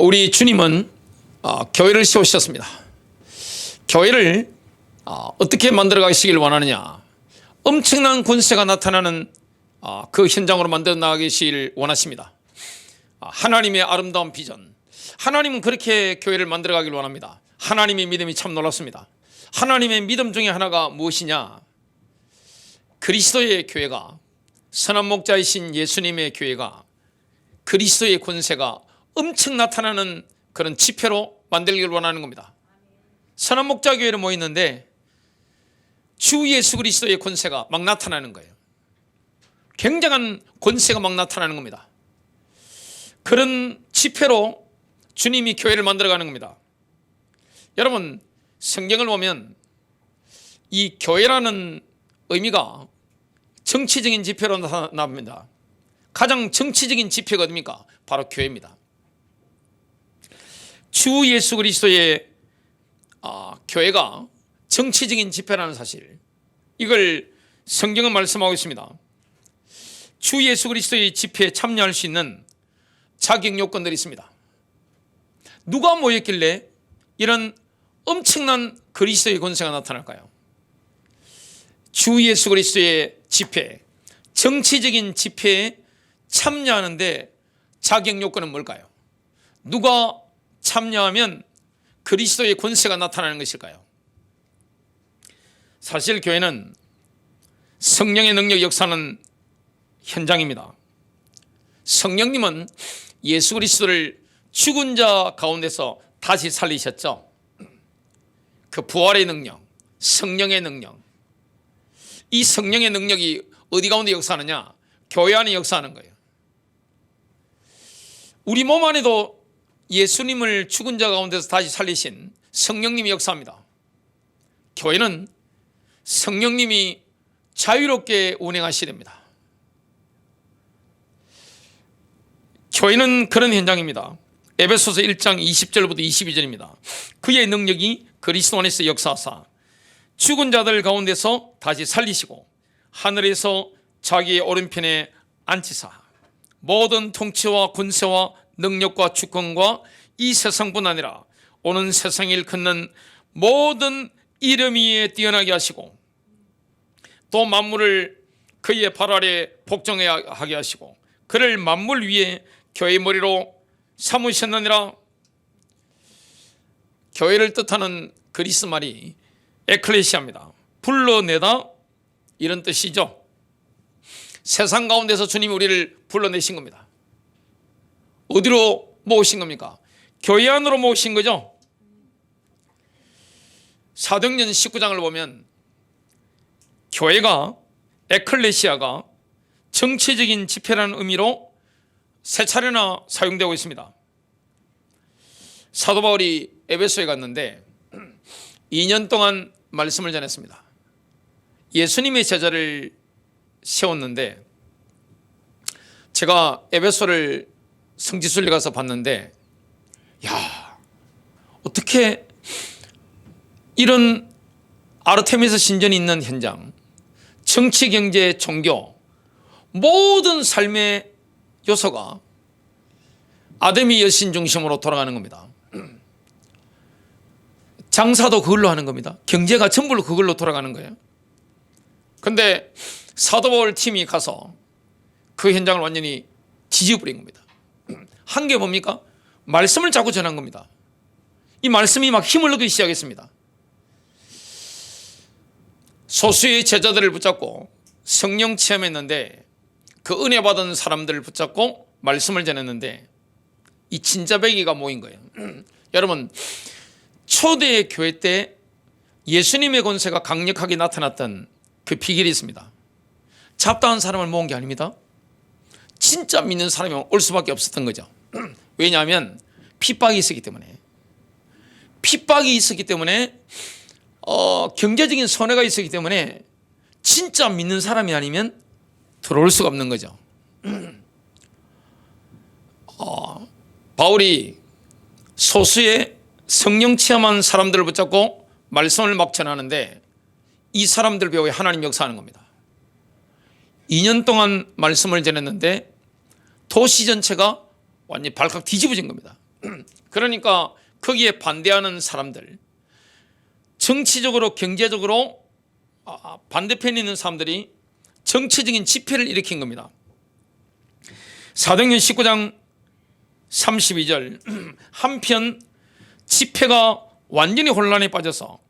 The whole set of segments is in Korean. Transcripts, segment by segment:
우리 주님은 교회를 세우셨습니다. 교회를 어떻게 만들어 가시길 원하느냐, 엄청난 권세가 나타나는 그 현장으로 만들어 나가시길 원하십니다. 하나님의 아름다운 비전, 하나님은 그렇게 교회를 만들어 가길 원합니다. 하나님의 믿음이 참 놀랍습니다. 하나님의 믿음 중에 하나가 무엇이냐, 그리스도의 교회가, 선한 목자이신 예수님의 교회가 그리스도의 권세가 엄청 나타나는 그런 지표로 만들기를 원하는 겁니다. 선한 목자 교회를 모였는데 주 예수 그리스도의 권세가 막 나타나는 거예요. 굉장한 권세가 막 나타나는 겁니다. 그런 지표로 주님이 교회를 만들어가는 겁니다. 여러분, 성경을 보면 이 교회라는 의미가 정치적인 지표로 나타납니다. 가장 정치적인 지표가 어디입니까? 바로 교회입니다. 주 예수 그리스도의 교회가 정치적인 지표라는 사실, 이걸 성경은 말씀하고 있습니다. 주 예수 그리스도의 집회에 참여할 수 있는 자격 요건들이 있습니다. 누가 모였길래 이런 엄청난 그리스도의 권세가 나타날까요? 주 예수 그리스도의 집회, 정치적인 집회에 참여하는데 자격 요건은 뭘까요? 누가 참여하면 그리스도의 권세가 나타나는 것일까요? 사실 교회는 성령의 능력 역사는 현장입니다. 성령님은 예수 그리스도를 죽은 자 가운데서 다시 살리셨죠. 그 부활의 능력, 성령의 능력, 이 성령의 능력이 어디 가운데 역사하느냐? 교회 안에 역사하는 거예요. 우리 몸 안에도 예수님을 죽은 자 가운데서 다시 살리신 성령님이 역사합니다. 교회는 성령님이 자유롭게 운행하셔야 됩니다. 교회는 그런 현장입니다. 에베소서 1장 20절부터 22절입니다. 그의 능력이 그리스도 안에서 역사하사 죽은 자들 가운데서 다시 살리시고 하늘에서 자기의 오른편에 앉히사 모든 통치와 권세와 능력과 주권과 이 세상뿐 아니라 오는 세상을 일컫는 모든 이름 위에 뛰어나게 하시고 또 만물을 그의 발 아래 복종하게 하시고 그를 만물 위에 교회의 머리로 삼으셨느니라. 교회를 뜻하는 그리스 말이 에클레시아입니다. 불러내다, 이런 뜻이죠. 세상 가운데서 주님이 우리를 불러내신 겁니다. 어디로 모으신 겁니까? 교회 안으로 모으신 거죠. 사도행전 19장을 보면 교회가, 에클레시아가 정치적인 집회라는 의미로 세 차례나 사용되고 있습니다. 사도 바울이 에베소에 갔는데 2년 동안 말씀을 전했습니다. 예수님의 제자를 세웠는데, 제가 에베소를 성지순례 가서 봤는데, 야, 어떻게 이런 아르테미스 신전이 있는 현장, 정치, 경제, 종교, 모든 삶의 요소가 아데미 여신 중심으로 돌아가는 겁니다. 장사도 그걸로 하는 겁니다. 경제가 전부 그걸로 돌아가는 거예요. 그런데 사도 바울 팀이 가서 그 현장을 완전히 뒤집어버린 겁니다. 한 게 뭡니까? 말씀을 자꾸 전한 겁니다. 이 말씀이 막 힘을 얻기 시작했습니다. 소수의 제자들을 붙잡고 성령 체험했는데, 그 은혜 받은 사람들을 붙잡고 말씀을 전했는데 이 진짜배기가 모인 거예요. 여러분, 초대 교회 때 예수님의 권세가 강력하게 나타났던 그 비결이 있습니다. 잡다한 사람을 모은 게 아닙니다. 진짜 믿는 사람이 올 수밖에 없었던 거죠. 왜냐하면 핍박이 있었기 때문에, 경제적인 손해가 있었기 때문에 진짜 믿는 사람이 아니면 들어올 수가 없는 거죠. 바울이 소수의 성령 체험한 사람들을 붙잡고 말씀을 막 전하는데 이 사람들 배우에 하나님 역사하는 겁니다. 2년 동안 말씀을 전했는데 도시 전체가 완전히 발칵 뒤집어진 겁니다. 그러니까 거기에 반대하는 사람들, 정치적으로 경제적으로 반대편에 있는 사람들이 정치적인 집회를 일으킨 겁니다. 사도행전 19장 32절 한편 집회가 완전히 혼란에 빠져서,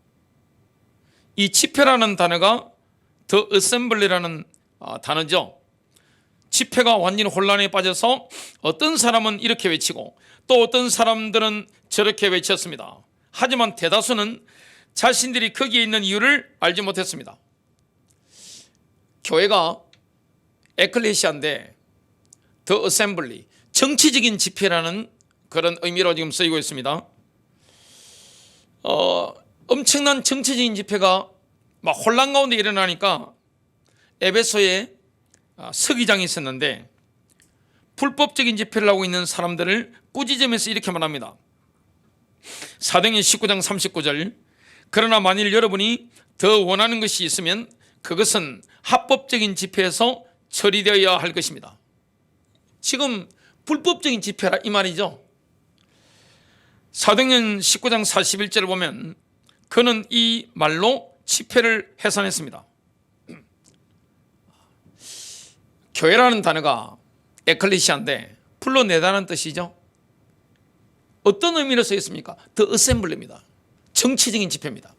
이 집회라는 단어가 The Assembly라는 단어죠. 집회가 완전히 혼란에 빠져서 어떤 사람은 이렇게 외치고 또 어떤 사람들은 저렇게 외쳤습니다. 하지만 대다수는 자신들이 거기에 있는 이유를 알지 못했습니다. 교회가 에클레시아인데 The Assembly, 정치적인 집회라는 그런 의미로 지금 쓰이고 있습니다. 엄청난 정치적인 집회가 막 혼란 가운데 일어나니까 에베소에 서기장이 있었는데 불법적인 집회를 하고 있는 사람들을 꾸짖으면서 이렇게 말합니다. 사도행전 19장 39절 그러나 만일 여러분이 더 원하는 것이 있으면 그것은 합법적인 집회에서 처리되어야 할 것입니다. 지금 불법적인 집회라 이 말이죠. 사도행전 19장 41절을 보면 그는 이 말로 집회를 해산했습니다. 교회라는 단어가 에클레시아인데 불러내다는 뜻이죠. 어떤 의미로 써 있습니까? The Assembly입니다. 정치적인 집회입니다.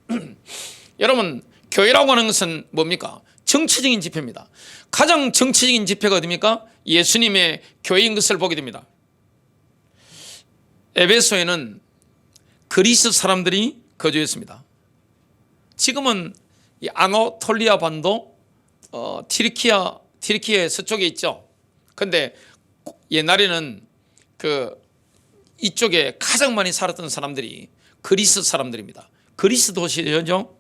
여러분, 교회라고 하는 것은 뭡니까? 정치적인 집회입니다. 가장 정치적인 집회가 어디입니까? 예수님의 교회인 것을 보게 됩니다. 에베소에는 그리스 사람들이 거주했습니다. 지금은 이 아나톨리아 반도 티르키예 서쪽에 있죠. 그런데 옛날에는 이쪽에 가장 많이 살았던 사람들이 그리스 사람들입니다. 그리스 도시죠.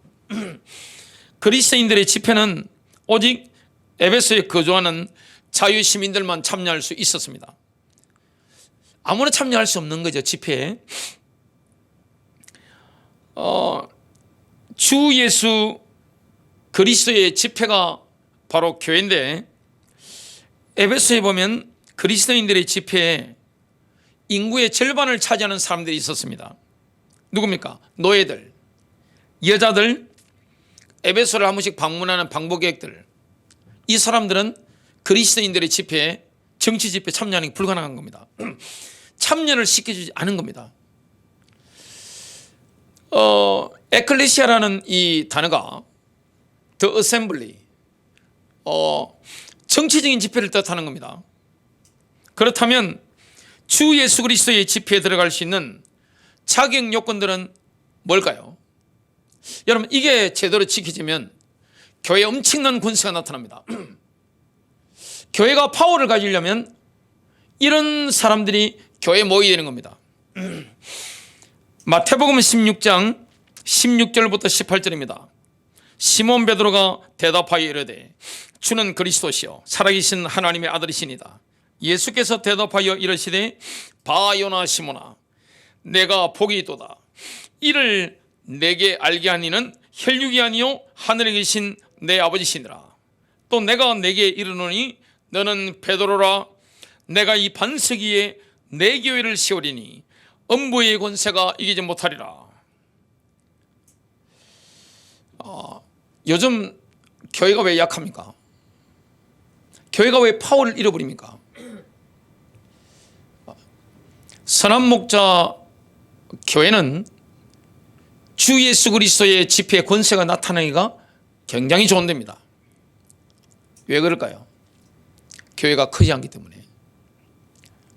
그리스인들의 집회는 오직 에베소에 거주하는 자유 시민들만 참여할 수 있었습니다. 아무나 참여할 수 없는 거죠, 집회에. 주 예수 그리스도의 집회가 바로 교회인데, 에베소에 보면 그리스도인들의 집회에 인구의 절반을 차지하는 사람들이 있었습니다. 누굽니까? 노예들, 여자들, 에베소를 한 번씩 방문하는 방법객들. 이 사람들은 그리스도인들의 집회에, 정치 집회에 참여하는 게 불가능한 겁니다. 참여를 시켜주지 않은 겁니다. 에클레시아라는 이 단어가 The Assembly, 정치적인 집회를 뜻하는 겁니다. 그렇다면 주 예수 그리스도의 집회에 들어갈 수 있는 자격 요건들은 뭘까요? 여러분, 이게 제대로 지켜지면 교회에 엄청난 권세가 나타납니다. 교회가 파워를 가지려면 이런 사람들이 교회에 모이게 되는 겁니다. 마태복음 16장 16절부터 18절입니다. 시몬 베드로가 대답하여 이르되 주는 그리스도시요 살아계신 하나님의 아들이시니다. 예수께서 대답하여 이르시되 봐 요나 시몬아 내가 복이 있도다. 이를 내게 알게 한 이는 혈육이 아니요 하늘에 계신 내 아버지시니라. 또 내가 내게 이르노니 너는 베드로라. 내가 이 반석 위에 내 교회를 세우리니 음부의 권세가 이기지 못하리라. 요즘 교회가 왜 약합니까? 교회가 왜 파워를 잃어버립니까? 선한 목자 교회는 주 예수 그리스도의 집회의 권세가 나타나기가 굉장히 좋은 데입니다. 왜 그럴까요? 교회가 크지 않기 때문에,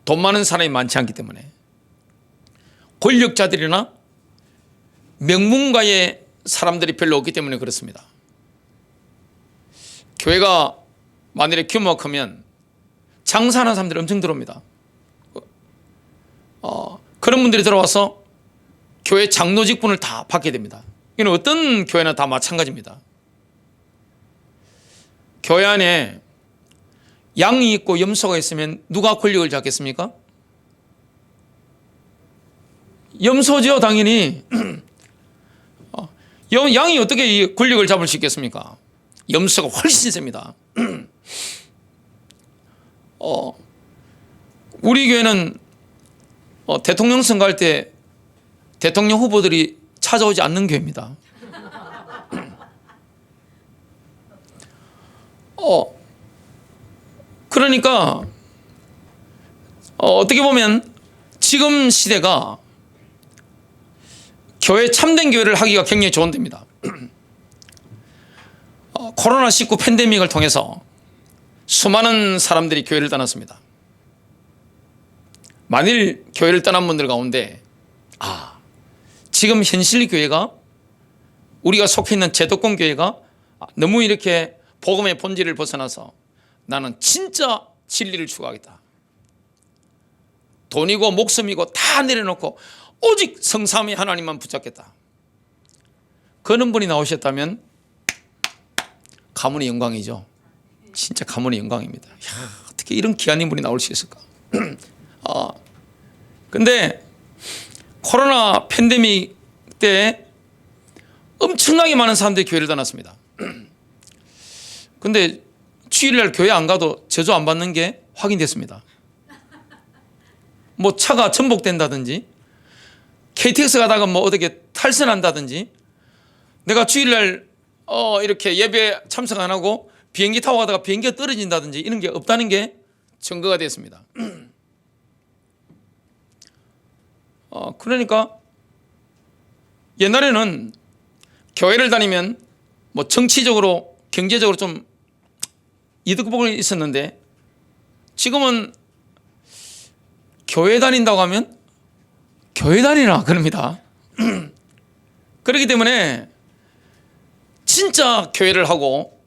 돈 많은 사람이 많지 않기 때문에, 권력자들이나 명문가의 사람들이 별로 없기 때문에 그렇습니다. 교회가 만일에 규모가 크면 장사하는 사람들이 엄청 들어옵니다. 그런 분들이 들어와서 교회 장로 직분을 다 받게 됩니다. 이건 어떤 교회나 다 마찬가지입니다. 교회 안에 양이 있고 염소가 있으면 누가 권력을 잡겠습니까? 염소죠, 당연히. 양이 어떻게 이 권력을 잡을 수 있겠습니까? 염소가 훨씬 셉니다. 우리 교회는 대통령 선거할 때 대통령 후보들이 찾아오지 않는 교회입니다. 그러니까 어떻게 보면 지금 시대가 참된 교회를 하기가 굉장히 좋은 때입니다. 코로나19 팬데믹을 통해서 수많은 사람들이 교회를 떠났습니다. 만일 교회를 떠난 분들 가운데 지금 현실 교회가, 우리가 속해 있는 제도권 교회가 너무 이렇게 복음의 본질을 벗어나서 나는 진짜 진리를 추구하겠다, 돈이고 목숨이고 다 내려놓고 오직 성삼위 하나님만 붙잡겠다, 그런 분이 나오셨다면 가문의 영광이죠. 진짜 가문의 영광입니다. 어떻게 이런 귀한 인물이 나올 수 있을까? 근데 코로나 팬데믹 때 엄청나게 많은 사람들이 교회를 떠났습니다. 근데 주일날 교회 안 가도 저주 안 받는 게 확인됐습니다. 뭐 차가 전복된다든지, KTX 가다가 뭐 어떻게 탈선한다든지, 내가 주일날 이렇게 예배 참석 안 하고 비행기 타고 가다가 비행기가 떨어진다든지 이런 게 없다는 게 증거가 됐습니다. 그러니까 옛날에는 교회를 다니면 뭐 정치적으로 경제적으로 좀 이득복이 있었는데, 지금은 교회 다닌다고 하면 교회 다니라 그럽니다. 그렇기 때문에 진짜 교회를 하고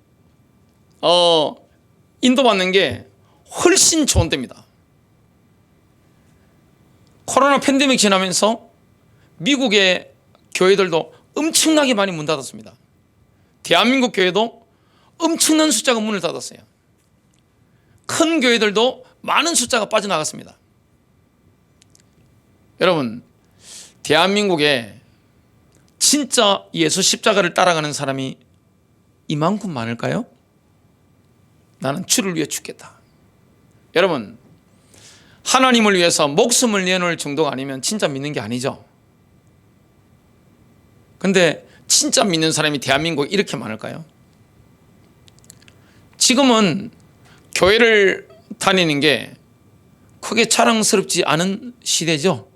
인도받는 게 훨씬 좋은 때입니다. 코로나 팬데믹 지나면서 미국의 교회들도 엄청나게 많이 문 닫았습니다. 대한민국 교회도 엄청난 숫자가 문을 닫았어요. 큰 교회들도 많은 숫자가 빠져나갔습니다. 여러분, 대한민국에 진짜 예수 십자가를 따라가는 사람이 이만큼 많을까요? 나는 주를 위해 죽겠다. 여러분, 하나님을 위해서 목숨을 내놓을 정도가 아니면 진짜 믿는 게 아니죠. 근데 진짜 믿는 사람이 대한민국에 이렇게 많을까요? 지금은 교회를 다니는 게 크게 자랑스럽지 않은 시대죠.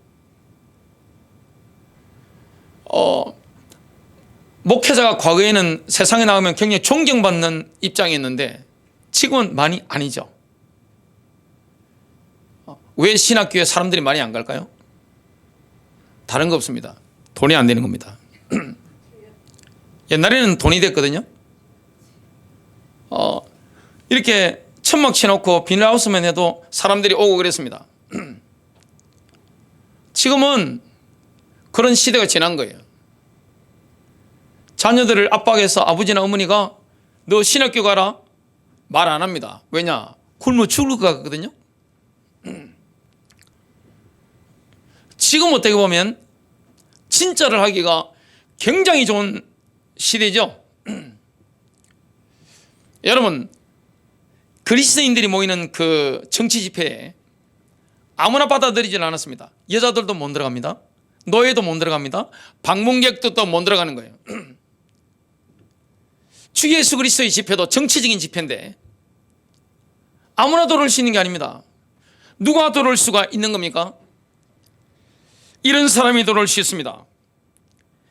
목회자가 과거에는 세상에 나오면 굉장히 존경받는 입장이었는데 지금은 많이 아니죠. 왜 신학교에 사람들이 많이 안 갈까요? 다른 거 없습니다. 돈이 안 되는 겁니다. 옛날에는 돈이 됐거든요. 이렇게 천막 쳐놓고 비닐하우스만 해도 사람들이 오고 그랬습니다. 지금은 그런 시대가 지난 거예요. 자녀들을 압박해서 아버지나 어머니가 너 신학교 가라 말 안 합니다. 왜냐? 굶어 죽을 것 같거든요. 지금 어떻게 보면 진짜를 하기가 굉장히 좋은 시대죠. 여러분, 그리스도인들이 모이는 그 정치 집회에 아무나 받아들이지는 않았습니다. 여자들도 못 들어갑니다. 노예도 못 들어갑니다. 방문객도 못 들어가는 거예요. 주 예수 그리스도의 집회도 정치적인 집회인데 아무나 들어올 수 있는 게 아닙니다. 누가 들어올 수가 있는 겁니까? 이런 사람이 들어올 수 있습니다.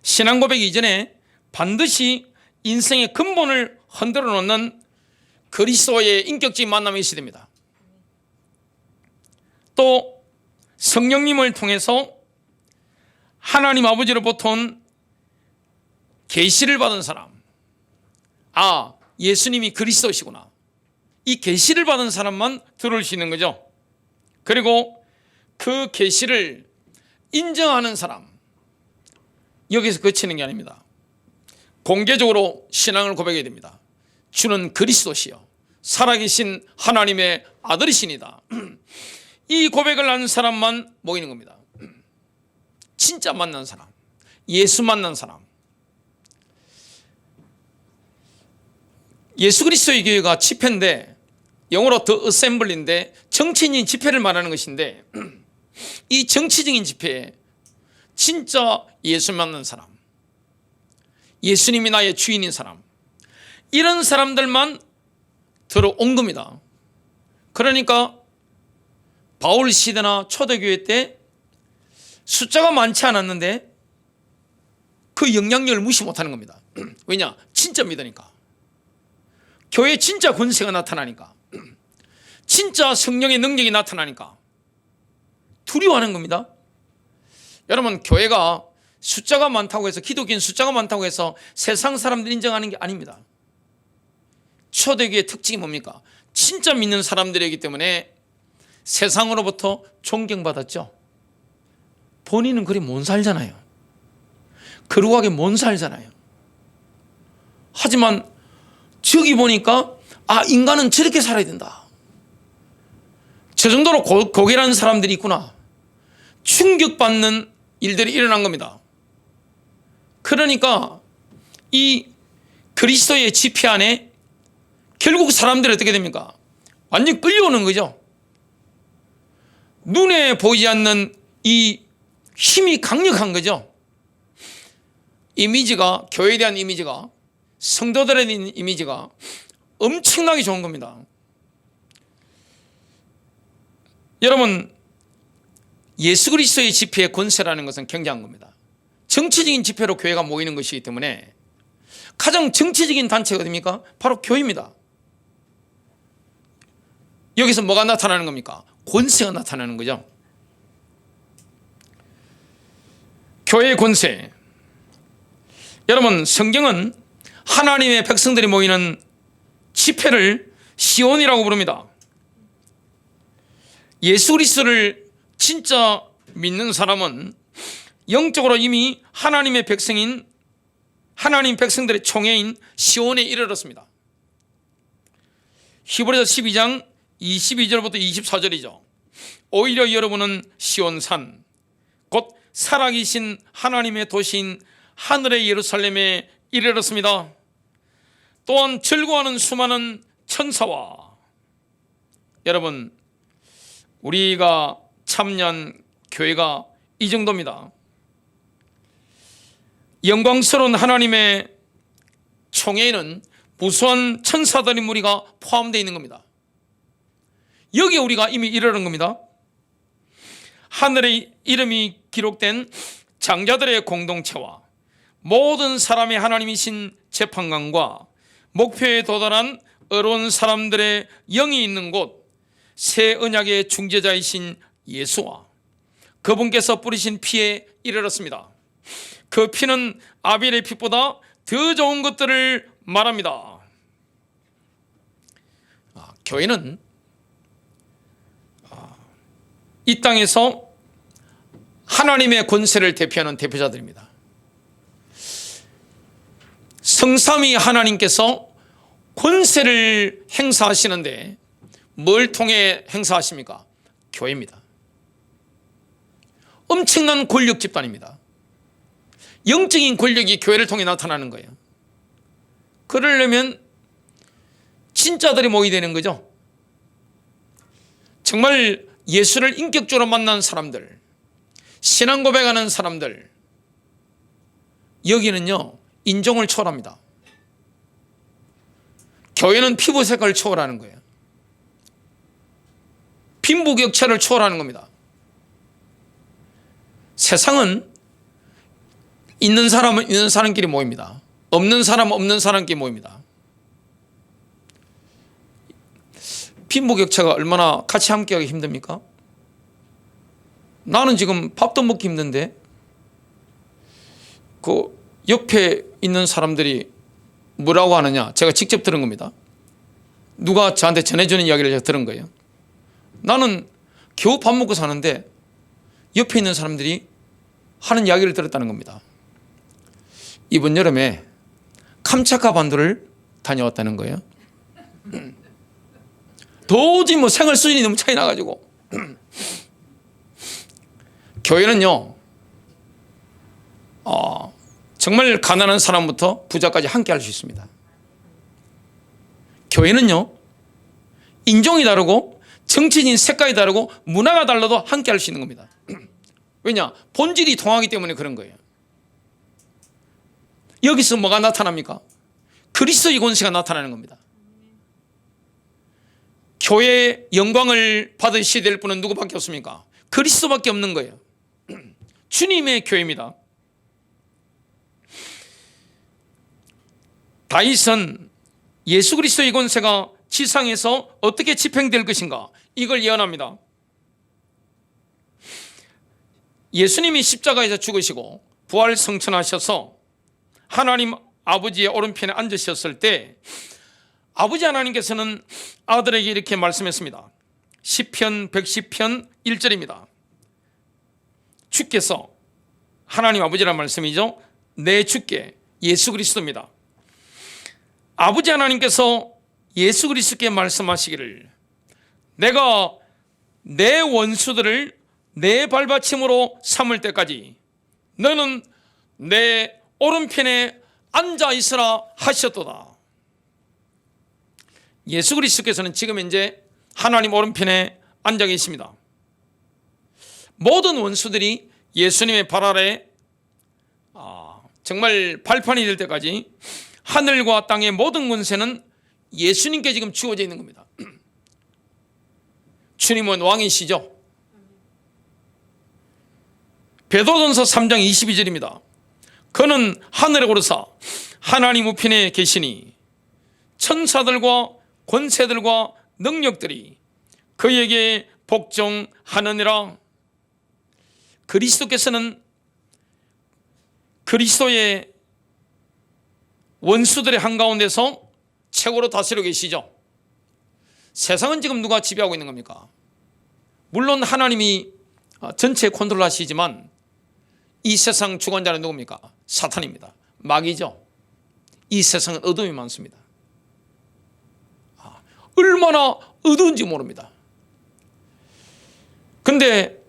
신앙 고백 이전에 반드시 인생의 근본을 흔들어 놓는 그리스도의 인격적인 만남이 있어야 됩니다. 또 성령님을 통해서 하나님 아버지로부터 온 계시를 받은 사람, 예수님이 그리스도시구나, 이 계시를 받은 사람만 들어올 수 있는 거죠. 그리고 그 계시를 인정하는 사람, 여기서 그치는 게 아닙니다. 공개적으로 신앙을 고백해야 됩니다. 주는 그리스도시요 살아계신 하나님의 아들이시니다. 이 고백을 한 사람만 모이는 겁니다. 진짜 만난 사람, 예수 만난 사람. 예수 그리스도의 교회가 집회인데, 영어로 The Assembly인데 정치인이 집회를 말하는 것인데, 이 정치적인 집회에 진짜 예수 만난 사람, 예수님이 나의 주인인 사람, 이런 사람들만 들어온 겁니다. 그러니까 바울 시대나 초대교회 때 숫자가 많지 않았는데 그 영향력을 무시 못하는 겁니다. 왜냐? 진짜 믿으니까. 교회에 진짜 권세가 나타나니까, 진짜 성령의 능력이 나타나니까 두려워하는 겁니다. 여러분, 교회가 숫자가 많다고 해서, 기독교인 숫자가 많다고 해서 세상 사람들이 인정하는 게 아닙니다. 초대교회의 특징이 뭡니까? 진짜 믿는 사람들이기 때문에 세상으로부터 존경받았죠. 본인은 그리 못 살잖아요. 거룩하게 못 살잖아요. 하지만 저기 보니까 인간은 저렇게 살아야 된다, 저 정도로 고결한 사람들이 있구나, 충격받는 일들이 일어난 겁니다. 그러니까 이 그리스도의 집회 안에 결국 사람들이 어떻게 됩니까? 완전히 끌려오는 거죠. 눈에 보이지 않는 이 힘이 강력한 거죠. 이미지가, 교회에 대한 이미지가, 성도들에 대한 이미지가 엄청나게 좋은 겁니다. 여러분, 예수 그리스도의 집회의 권세라는 것은 굉장한 겁니다. 정치적인 집회로 교회가 모이는 것이기 때문에 가장 정치적인 단체가 어디입니까? 바로 교회입니다. 여기서 뭐가 나타나는 겁니까? 권세가 나타나는 거죠. 교회의 권세. 여러분, 성경은 하나님의 백성들이 모이는 집회를 시온이라고 부릅니다. 예수 그리스도를 진짜 믿는 사람은 영적으로 이미 하나님의 백성인, 하나님 백성들의 총회인 시온에 이르렀습니다. 히브리서 12장 22절부터 24절이죠. 오히려 여러분은 시온산, 곧 살아계신 하나님의 도시인 하늘의 예루살렘에 이르렀습니다. 또한 즐거워하는 수많은 천사와, 여러분, 우리가 참여한 교회가 이 정도입니다. 영광스러운 하나님의 총회에는 무수한 천사들의 무리가 포함되어 있는 겁니다. 여기에 우리가 이미 이르는 겁니다. 하늘의 이름이 기록된 장자들의 공동체와 모든 사람의 하나님이신 재판관과 목표에 도달한 어려운 사람들의 영이 있는 곳, 새 언약의 중재자이신 예수와 그분께서 뿌리신 피에 이르렀습니다. 그 피는 아벨의 피보다 더 좋은 것들을 말합니다. 교회는 이 땅에서 하나님의 권세를 대표하는 대표자들입니다. 성삼위 하나님께서 권세를 행사하시는데 뭘 통해 행사하십니까? 교회입니다. 엄청난 권력 집단입니다. 영적인 권력이 교회를 통해 나타나는 거예요. 그러려면 진짜들이 모이게 되는 거죠. 정말 예수를 인격적으로 만난 사람들, 신앙 고백하는 사람들, 여기는요 인종을 초월합니다. 교회는 피부 색깔을 초월하는 거예요. 빈부격차를 초월하는 겁니다. 세상은 있는 사람은 있는 사람끼리 모입니다. 없는 사람은 없는 사람끼리 모입니다. 빈부격차가 얼마나 같이 함께하기 힘듭니까? 나는 지금 밥도 먹기 힘든데 그 옆에 있는 사람들이 뭐라고 하느냐, 제가 직접 들은 겁니다. 누가 저한테 전해주는 이야기를 제가 들은 거예요. 나는 겨우 밥 먹고 사는데 옆에 있는 사람들이 하는 이야기를 들었다는 겁니다. 이번 여름에 캄차카 반도를 다녀왔다는 거예요. 도저히 뭐 생활 수준이 너무 차이 나가지고 교회는요 정말 가난한 사람부터 부자까지 함께 할 수 있습니다. 교회는요 인종이 다르고 정치인 색깔이 다르고 문화가 달라도 함께 할 수 있는 겁니다. 왜냐? 본질이 통하기 때문에 그런 거예요. 여기서 뭐가 나타납니까? 그리스도의 권세가 나타나는 겁니다. 교회의 영광을 받으셔야 될 분은 누구밖에 없습니까? 그리스도밖에 없는 거예요. 주님의 교회입니다. 다윗은 예수 그리스도의 권세가 지상에서 어떻게 집행될 것인가, 이걸 예언합니다. 예수님이 십자가에서 죽으시고 부활 성천하셔서 하나님 아버지의 오른편에 앉으셨을 때 아버지 하나님께서는 아들에게 이렇게 말씀했습니다. 시편 110편 1절입니다. 주께서, 하나님 아버지란 말씀이죠, 내 주께, 예수 그리스도입니다. 아버지 하나님께서 예수 그리스도께 말씀하시기를, 내가 내 원수들을 내 발받침으로 삼을 때까지 너는 내 오른편에 앉아 있으라 하셨도다. 예수 그리스도께서는 지금 현재 하나님 오른편에 앉아 계십니다. 모든 원수들이 예수님의 발 아래 정말 발판이 될 때까지 하늘과 땅의 모든 권세는 예수님께 지금 주어져 있는 겁니다. 주님은 왕이시죠. 베드로전서 3장 22절입니다. 그는 하늘에 오르사 하나님 우편에 계시니 천사들과 권세들과 능력들이 그에게 복종하느니라. 그리스도께서는 그리스도의 원수들의 한가운데서 최고로 다스리고 계시죠. 세상은 지금 누가 지배하고 있는 겁니까? 물론 하나님이 전체 컨트롤 하시지만 이 세상 주관자는 누굽니까? 사탄입니다. 마귀죠. 이 세상은 어둠이 많습니다. 얼마나 어두운지 모릅니다. 그런데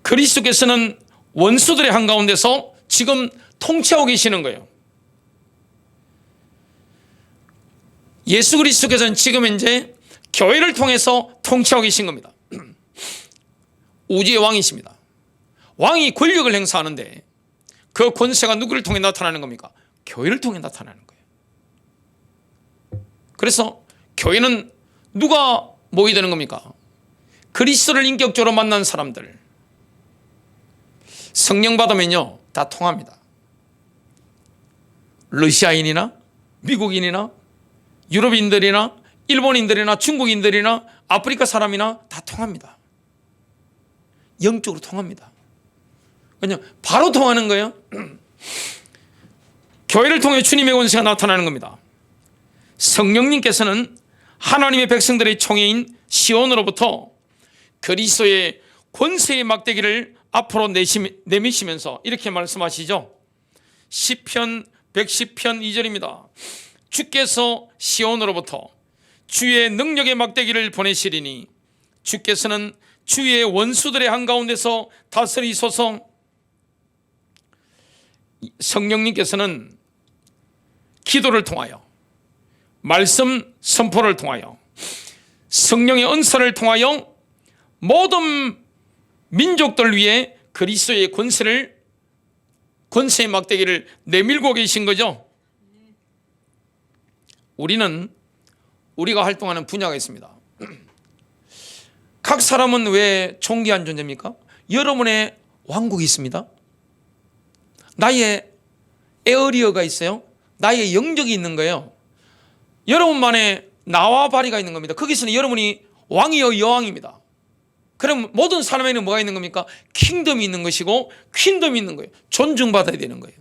그리스도께서는 원수들의 한가운데서 지금 통치하고 계시는 거예요. 예수 그리스도께서는 지금 현재 교회를 통해서 통치하고 계신 겁니다. 우주의 왕이십니다. 왕이 권력을 행사하는데 그 권세가 누구를 통해 나타나는 겁니까? 교회를 통해 나타나는 거예요. 그래서 교회는 누가 모이게 되는 겁니까? 그리스도를 인격적으로 만난 사람들. 성령 받으면요 다 통합니다. 러시아인이나 미국인이나 유럽인들이나 일본인들이나 중국인들이나 아프리카 사람이나 다 통합니다. 영적으로 통합니다. 그냥 바로 통하는 거예요. 교회를 통해 주님의 권세가 나타나는 겁니다. 성령님께서는 하나님의 백성들의 총회인 시온으로부터 그리스도의 권세의 막대기를 앞으로 내미시면서 이렇게 말씀하시죠. 시편 110편 2절입니다. 주께서 시온으로부터 주의 능력의 막대기를 보내시리니 주께서는 주의 원수들의 한가운데서 다스리소서. 성령님께서는 기도를 통하여, 말씀 선포를 통하여, 성령의 은사를 통하여 모든 민족들 위해 그리스도의 권세의 막대기를 내밀고 계신 거죠. 우리가 활동하는 분야가 있습니다. 각 사람은 왜 존귀한 존재입니까? 여러분의 왕국이 있습니다. 나의 에어리어가 있어요. 나의 영역이 있는 거예요. 여러분만의 나와 바리가 있는 겁니다. 거기서는 여러분이 왕이요 여왕입니다. 그럼 모든 사람에는 뭐가 있는 겁니까? 킹덤이 있는 것이고 퀸덤이 있는 거예요. 존중받아야 되는 거예요.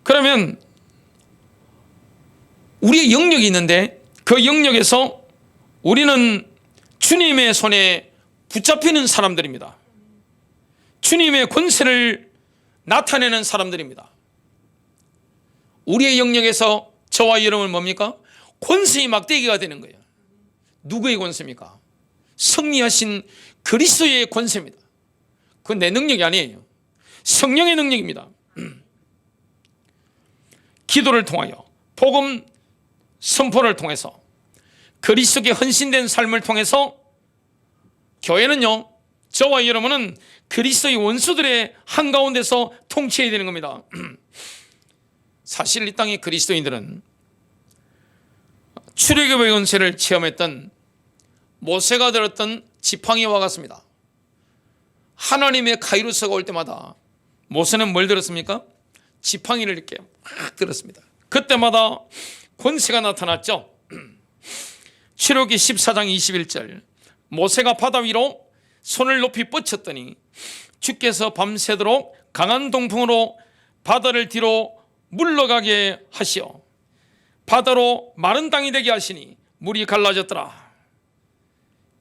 그러면 우리의 영역이 있는데 그 영역에서 우리는 주님의 손에 붙잡히는 사람들입니다. 주님의 권세를 나타내는 사람들입니다. 우리의 영역에서 저와 여러분은 뭡니까? 권세의 막대기가 되는 거예요. 누구의 권세입니까? 승리하신 그리스도의 권세입니다. 그건 내 능력이 아니에요. 성령의 능력입니다. 기도를 통하여 복음 선포를 통해서 그리스도께 헌신된 삶을 통해서 교회는요, 저와 여러분은 그리스도의 원수들의 한가운데서 통치해야 되는 겁니다. 사실 이 땅의 그리스도인들은 출애굽의 권세를 체험했던 모세가 들었던 지팡이와 같습니다. 하나님의 카이루스가 올 때마다 모세는 뭘 들었습니까? 지팡이를 이렇게 막 들었습니다. 그때마다 권세가 나타났죠. 출애굽기 14장 21절, 모세가 바다 위로 손을 높이 뻗쳤더니 주께서 밤새도록 강한 동풍으로 바다를 뒤로 물러가게 하시어 바다로 마른 땅이 되게 하시니 물이 갈라졌더라.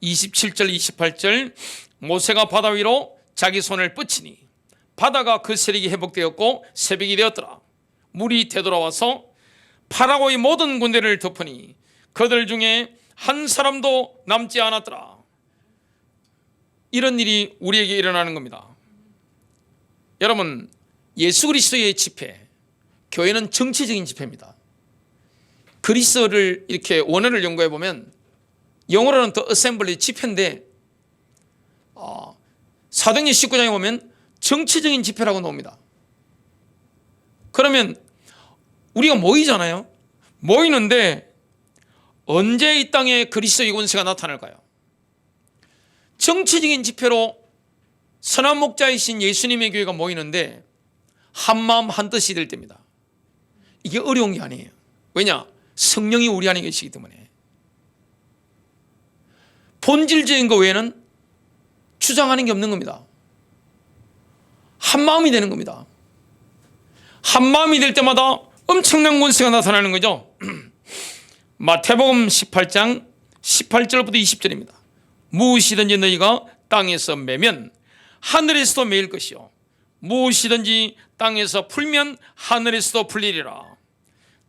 27절 28절, 모세가 바다 위로 자기 손을 뻗치니 바다가 그 세력이 회복되었고 새벽이 되었더라. 물이 되돌아와서 파라오의 모든 군대를 덮으니 그들 중에 한 사람도 남지 않았더라. 이런 일이 우리에게 일어나는 겁니다. 여러분, 예수 그리스도의 집회, 교회는 정치적인 집회입니다. 그리스도를 이렇게 원어를 연구해 보면 영어로는 더 어셈블리 집회인데 사도행전 19장에 보면 정치적인 집회라고 나옵니다. 그러면 우리가 모이잖아요. 모이는데 언제 이 땅에 그리스도의 권세가 나타날까요? 정치적인 집회로 선한 목자이신 예수님의 교회가 모이는데 한마음 한뜻이 될 때입니다. 이게 어려운 게 아니에요. 왜냐? 성령이 우리 안에 계시기 때문에. 본질적인 것 외에는 주장하는 게 없는 겁니다. 한마음이 되는 겁니다. 한마음이 될 때마다 엄청난 권세가 나타나는 거죠. 마태복음 18장 18절부터 20절입니다. 무엇이든지 너희가 땅에서 매면 하늘에서도 매일 것이요 무엇이든지 땅에서 풀면 하늘에서도 풀리리라.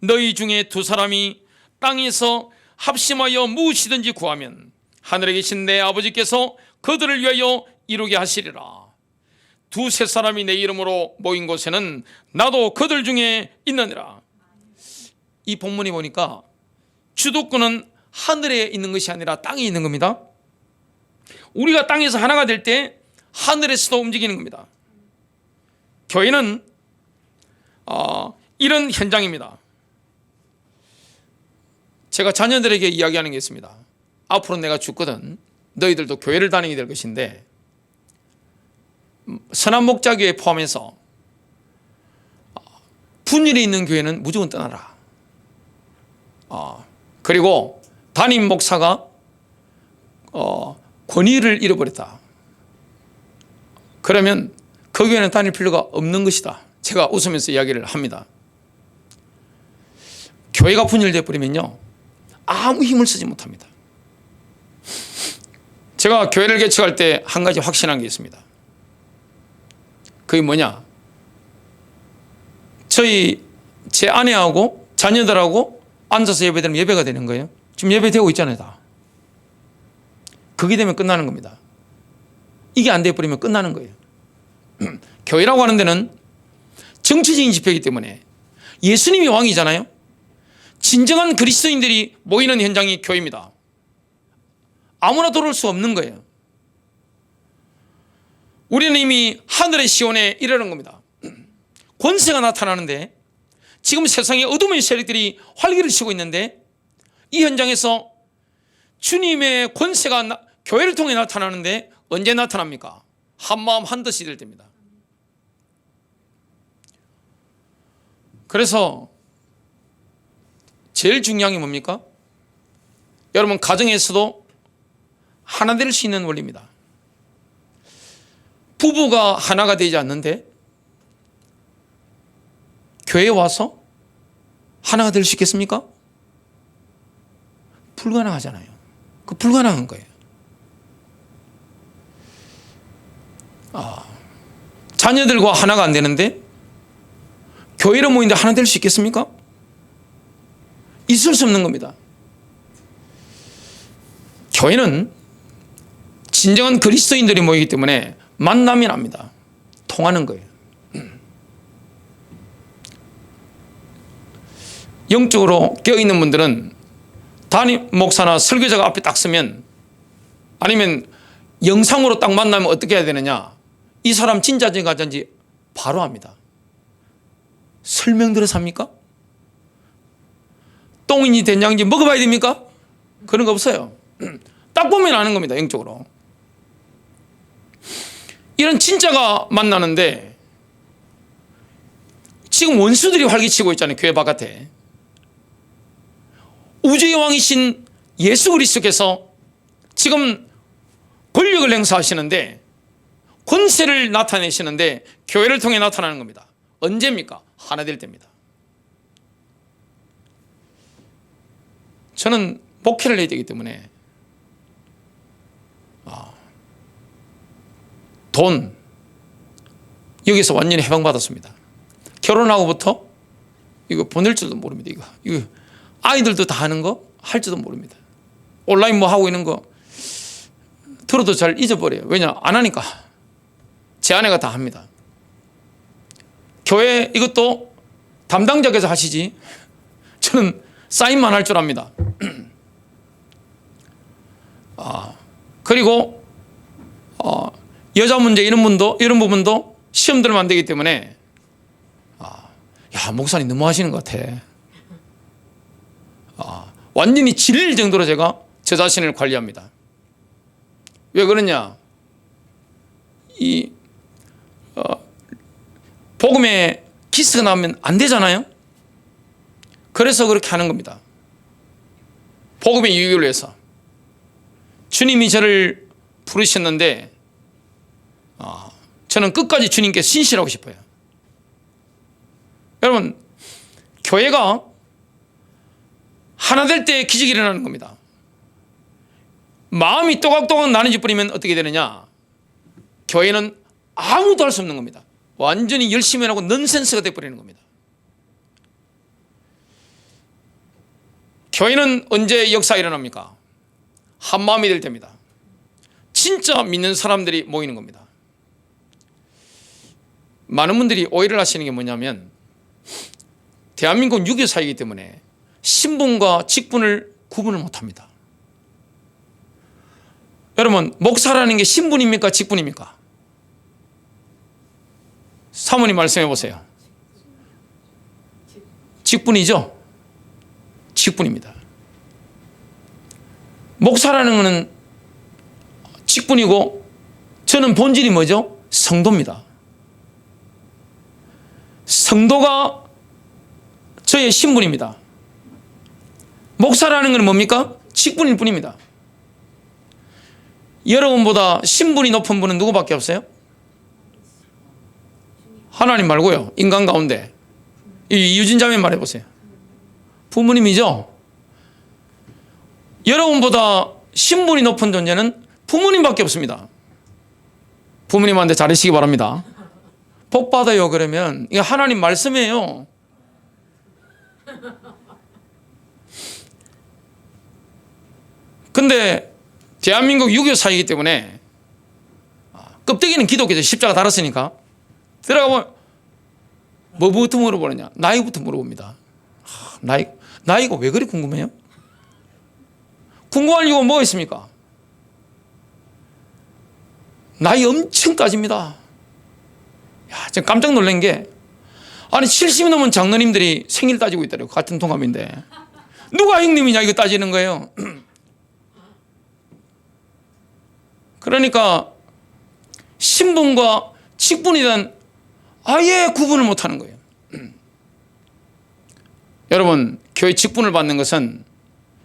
너희 중에 두 사람이 땅에서 합심하여 무엇이든지 구하면 하늘에 계신 내 아버지께서 그들을 위하여 이루게 하시리라. 두세 사람이 내 이름으로 모인 곳에는 나도 그들 중에 있느니라. 이 본문이 보니까 주도권은 하늘에 있는 것이 아니라 땅에 있는 겁니다. 우리가 땅에서 하나가 될 때 하늘에서도 움직이는 겁니다. 교회는 이런 현장입니다. 제가 자녀들에게 이야기하는 게 있습니다. 앞으로 내가 죽거든 너희들도 교회를 다니게 될 것인데 선한 목자교회 포함해서 분열이 있는 교회는 무조건 떠나라. 그리고 담임 목사가 권위를 잃어버렸다. 그러면 그 교회는 다닐 필요가 없는 것이다. 제가 웃으면서 이야기를 합니다. 교회가 분열되어 버리면요 아무 힘을 쓰지 못합니다. 제가 교회를 개척할 때 한 가지 확신한 게 있습니다. 그게 뭐냐? 제 아내하고 자녀들하고 앉아서 예배드리면 예배가 되는 거예요. 지금 예배되고 있잖아요. 다. 그게 되면 끝나는 겁니다. 이게 안 돼버리면 끝나는 거예요. 교회라고 하는 데는 정치적인 집회이기 때문에 예수님이 왕이잖아요. 진정한 그리스도인들이 모이는 현장이 교회입니다. 아무나 들어올 수 없는 거예요. 우리는 이미 하늘의 시온에 이르는 겁니다. 권세가 나타나는데 지금 세상에 어둠의 세력들이 활기를 치고 있는데 이 현장에서 주님의 권세가 교회를 통해 나타나는데 언제 나타납니까? 한마음 한뜻이 될 때입니다. 그래서 제일 중요한 게 뭡니까? 여러분 가정에서도 하나 될 수 있는 원리입니다. 부부가 하나가 되지 않는데 교회에 와서 하나가 될 수 있겠습니까? 불가능하잖아요. 그 불가능한 거예요. 자녀들과 하나가 안 되는데 교회로 모이는데 하나 될 수 있겠습니까? 있을 수 없는 겁니다. 교회는 진정한 그리스도인들이 모이기 때문에 만남이 납니다. 통하는 거예요. 영적으로 깨어있는 분들은 담임 목사나 설교자가 앞에 딱 서면, 아니면 영상으로 딱 만나면 어떻게 해야 되느냐? 이 사람 진짜인지 가짜인지 바로 압니다. 설명 들어서 합니까? 똥인지 된장인지 먹어봐야 됩니까? 그런 거 없어요. 딱 보면 아는 겁니다. 영적으로. 이런 진짜가 만나는데 지금 원수들이 활기치고 있잖아요. 교회 바깥에. 우주의 왕이신 예수 그리스도께서 지금 권력을 행사하시는데, 권세를 나타내시는데 교회를 통해 나타나는 겁니다. 언제입니까? 하나 될 때입니다. 저는 목회를 해야 되기 때문에 돈 여기서 완전히 해방받았습니다. 결혼하고부터 이거 보낼 줄도 모릅니다. 이거 아이들도 다 하는 거 할 줄도 모릅니다. 온라인 뭐 하고 있는 거 들어도 잘 잊어버려요. 왜냐? 안 하니까. 제 아내가 다 합니다. 교회 이것도 담당자께서 하시지 저는 사인만 할 줄 압니다. 그리고 여자 문제 이런 부분도 시험 들면 안 되기 때문에 야, 목사님 너무 하시는 것 같아. 완전히 질릴 정도로 제가 저 자신을 관리합니다. 왜 그러냐? 복음에 키스가 나오면 안 되잖아요. 그래서 그렇게 하는 겁니다. 복음의 유익을 위해서. 주님이 저를 부르셨는데 저는 끝까지 주님께 신실하고 싶어요. 여러분, 교회가 하나 될 때 기적이 일어나는 겁니다. 마음이 또각또각 나는지 뿌리면 어떻게 되느냐? 교회는 아무도 할 수 없는 겁니다. 완전히 열심히 하고 넌센스가 돼버리는 겁니다. 교회는 언제 역사가 일어납니까? 한 마음이 될 때입니다. 진짜 믿는 사람들이 모이는 겁니다. 많은 분들이 오해를 하시는 게 뭐냐면, 대한민국 유교 사회이기 때문에 신분과 직분을 구분을 못합니다. 여러분, 목사라는 게 신분입니까? 직분입니까? 사모님 말씀해 보세요. 직분이죠? 직분입니다. 목사라는 것은 직분이고, 저는 본질이 뭐죠? 성도입니다. 성도가 저의 신분입니다. 목사라는 것은 뭡니까? 직분일 뿐입니다. 여러분보다 신분이 높은 분은 누구밖에 없어요? 하나님 말고요. 인간 가운데. 유진 자매 말해보세요. 부모님이죠? 여러분보다 신분이 높은 존재는 부모님밖에 없습니다. 부모님한테 잘하시기 바랍니다. 복 받아요. 그러면 이거 하나님 말씀이에요. 근데 대한민국 유교 사회이기 때문에 껍데기는 기독교죠. 십자가 달았으니까. 들어가보면 뭐부터 물어보느냐? 나이부터 물어봅니다. 나이가 왜 그리 궁금해요? 궁금할 이유가 뭐가 있습니까? 나이 엄청 따집니다. 야, 제가 깜짝 놀란 게, 아니 70이 넘은 장로님들이 생일 따지고 있더라고요. 같은 동갑인데 누가 형님이냐 이거 따지는 거예요. 그러니까 신분과 직분에 대한 아예 구분을 못하는 거예요. 여러분, 교회 직분을 받는 것은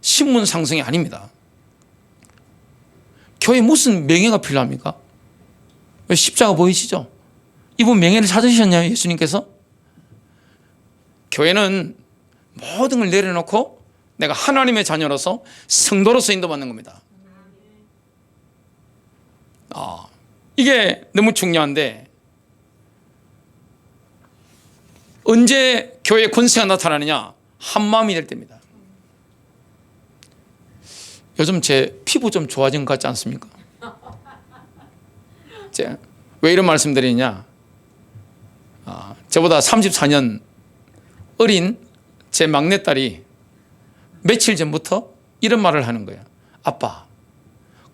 신분 상승이 아닙니다. 교회에 무슨 명예가 필요합니까? 십자가 보이시죠? 이분 명예를 찾으셨냐요, 예수님께서? 교회는 모든 걸 내려놓고 내가 하나님의 자녀로서 성도로서 인도받는 겁니다. 이게 너무 중요한데, 언제 교회의 권세가 나타나느냐? 한 마음이 될 때입니다. 요즘 제 피부 좀 좋아진 것 같지 않습니까? 왜 이런 말씀 드리냐? 저보다 34년 어린 제 막내딸이 며칠 전부터 이런 말을 하는 거예요. 아빠,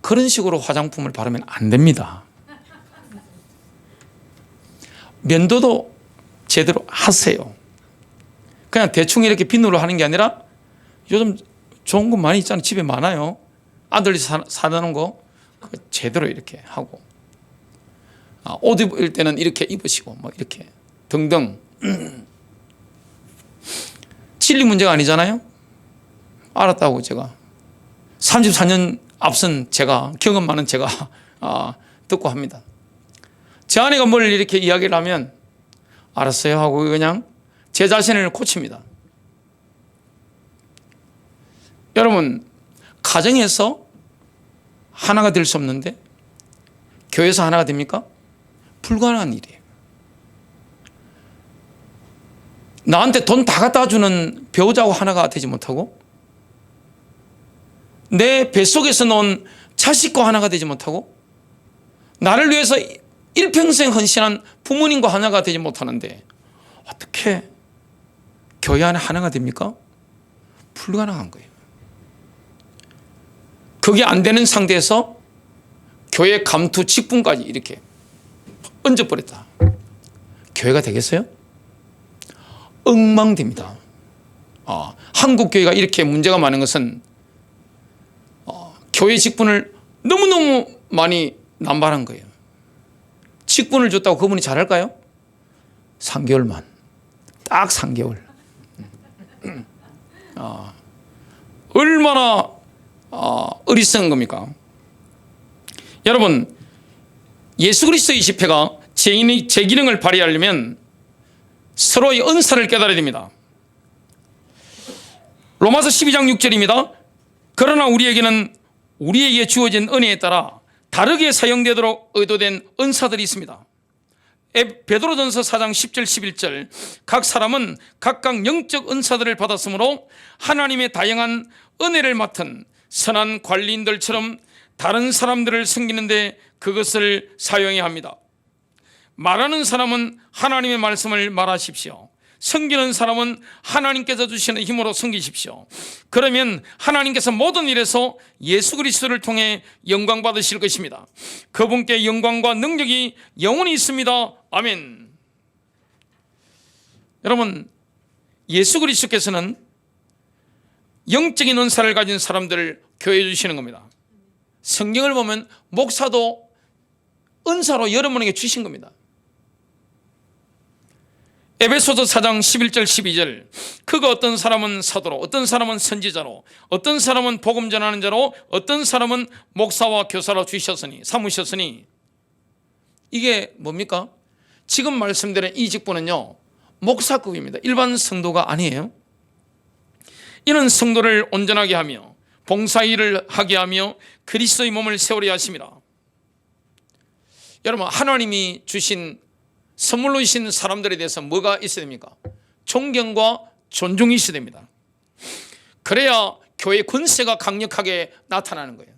그런 식으로 화장품을 바르면 안 됩니다. 면도도 제대로 하세요. 그냥 대충 이렇게 비누로 하는 게 아니라 요즘 좋은 거 많이 있잖아요. 집에 많아요. 아들이 사다 놓은 거 제대로 이렇게 하고, 옷 입을 때는 이렇게 입으시고 뭐 이렇게 등등. 진리 문제가 아니잖아요. 알았다고 제가 34년 앞선 제가, 경험 많은 제가 듣고 합니다. 제 아내가 뭘 이렇게 이야기를 하면 알았어요 하고 그냥 제 자신을 고칩니다. 여러분, 가정에서 하나가 될 수 없는데 교회에서 하나가 됩니까? 불가능한 일이에요. 나한테 돈 다 갖다 주는 배우자하고 하나가 되지 못하고, 내 뱃속에서 놓은 자식과 하나가 되지 못하고, 나를 위해서 일평생 헌신한 부모님과 하나가 되지 못하는데 어떻게 교회 안에 하나가 됩니까? 불가능한 거예요. 그게 안 되는 상태에서 교회 감투 직분까지 이렇게 얹어버렸다. 교회가 되겠어요? 엉망됩니다. 한국 교회가 이렇게 문제가 많은 것은 교회 직분을 너무너무 많이 남발한 거예요. 직분을 줬다고 그분이 잘할까요? 3개월만. 딱 3개월. 얼마나 어리석은 겁니까? 여러분, 예수 그리스도의 집회가 제 기능을 발휘하려면 서로의 은사를 깨달아야 됩니다. 로마서 12장 6절입니다. 그러나 우리에게는 우리에게 주어진 은혜에 따라 다르게 사용되도록 의도된 은사들이 있습니다. 베드로전서 4장 10절 11절, 각 사람은 각각 영적 은사들을 받았으므로 하나님의 다양한 은혜를 맡은 선한 관리인들처럼 다른 사람들을 섬기는데 그것을 사용해야 합니다. 말하는 사람은 하나님의 말씀을 말하십시오. 섬기는 사람은 하나님께서 주시는 힘으로 섬기십시오. 그러면 하나님께서 모든 일에서 예수 그리스도를 통해 영광 받으실 것입니다. 그분께 영광과 능력이 영원히 있습니다. 아멘. 여러분, 예수 그리스도께서는 영적인 은사를 가진 사람들을 교회에 주시는 겁니다. 성경을 보면 목사도 은사로 여러분에게 주신 겁니다. 에베소서 4장 11절 12절, 그가 어떤 사람은 사도로, 어떤 사람은 선지자로, 어떤 사람은 복음 전하는 자로, 어떤 사람은 목사와 교사로 삼으셨으니, 이게 뭡니까? 지금 말씀드린 이 직분은요, 목사급입니다. 일반 성도가 아니에요. 이는 성도를 온전하게 하며 봉사일을 하게 하며 그리스도의 몸을 세우려 하심이라. 여러분, 하나님이 주신 선물로 주신 사람들에 대해서 뭐가 있어야 됩니까? 존경과 존중이 있어야 됩니다. 그래야 교회의 권세가 강력하게 나타나는 거예요.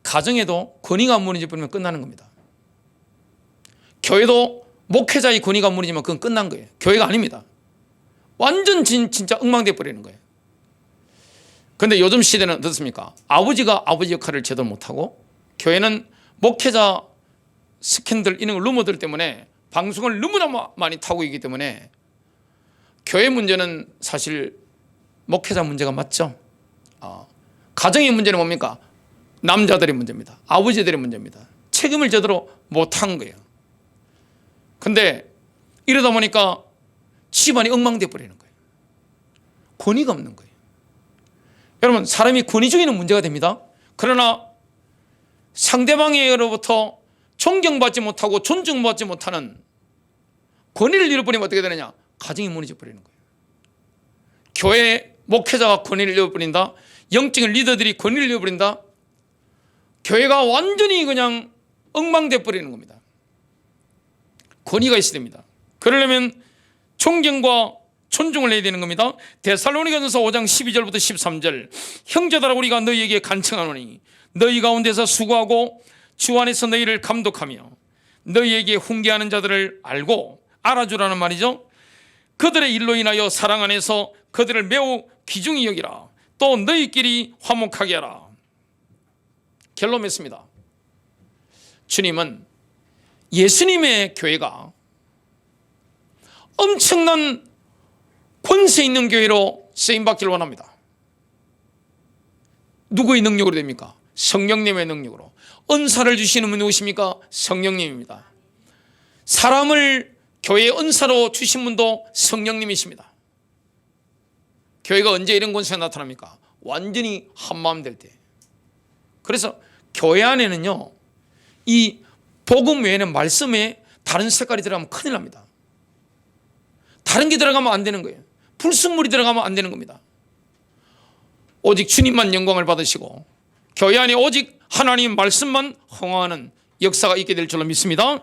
가정에도 권위가 무너지면 끝나는 겁니다. 교회도 목회자의 권위가 무너지면 그건 끝난 거예요. 교회가 아닙니다. 완전 진짜 엉망돼 버리는 거예요. 그런데 요즘 시대는 어떻습니까? 아버지가 아버지 역할을 제대로 못하고, 교회는 목회자 스캔들 이런 루머들 때문에 방송을 너무나 많이 타고 있기 때문에 교회 문제는 사실 목회자 문제가 맞죠. 가정의 문제는 뭡니까? 남자들의 문제입니다. 아버지들의 문제입니다. 책임을 제대로 못한 거예요. 그런데 이러다 보니까 집안이 엉망돼 버리는 거예요. 권위가 없는 거예요. 여러분, 사람이 권위 중에는 문제가 됩니다. 그러나 상대방으로부터 존경받지 못하고 존중받지 못하는 권위를 잃어버리면 어떻게 되느냐? 가정이 무너져 버리는 거예요. 교회 목회자가 권위를 잃어버린다. 영적인 리더들이 권위를 잃어버린다. 교회가 완전히 그냥 엉망돼 버리는 겁니다. 권위가 있어야 됩니다. 그러려면 존경과 존중을 해야 되는 겁니다. 데살로니가전서 5장 12절부터 13절, 형제들아 우리가 너희에게 간청하노니 너희 가운데서 수고하고 주 안에서 너희를 감독하며 너희에게 훈계하는 자들을 알고 알아주라는 말이죠. 그들의 일로 인하여 사랑 안에서 그들을 매우 귀중히 여기라. 또 너희끼리 화목하게 하라. 결론 맺습니다. 주님은 예수님의 교회가 엄청난 권세 있는 교회로 쓰임받기를 원합니다. 누구의 능력으로 됩니까? 성령님의 능력으로. 은사를 주시는 분이 누구십니까? 성령님입니다. 사람을 교회의 은사로 주신 분도 성령님이십니다. 교회가 언제 이런 권세가 나타납니까? 완전히 한마음 될 때. 그래서 교회 안에는요, 이 복음 외에는 말씀에 다른 색깔이 들어가면 큰일 납니다. 다른 게 들어가면 안 되는 거예요. 불순물이 들어가면 안 되는 겁니다. 오직 주님만 영광을 받으시고 교회 안에 오직 하나님 말씀만 흥황하는 역사가 있게 될 줄로 믿습니다.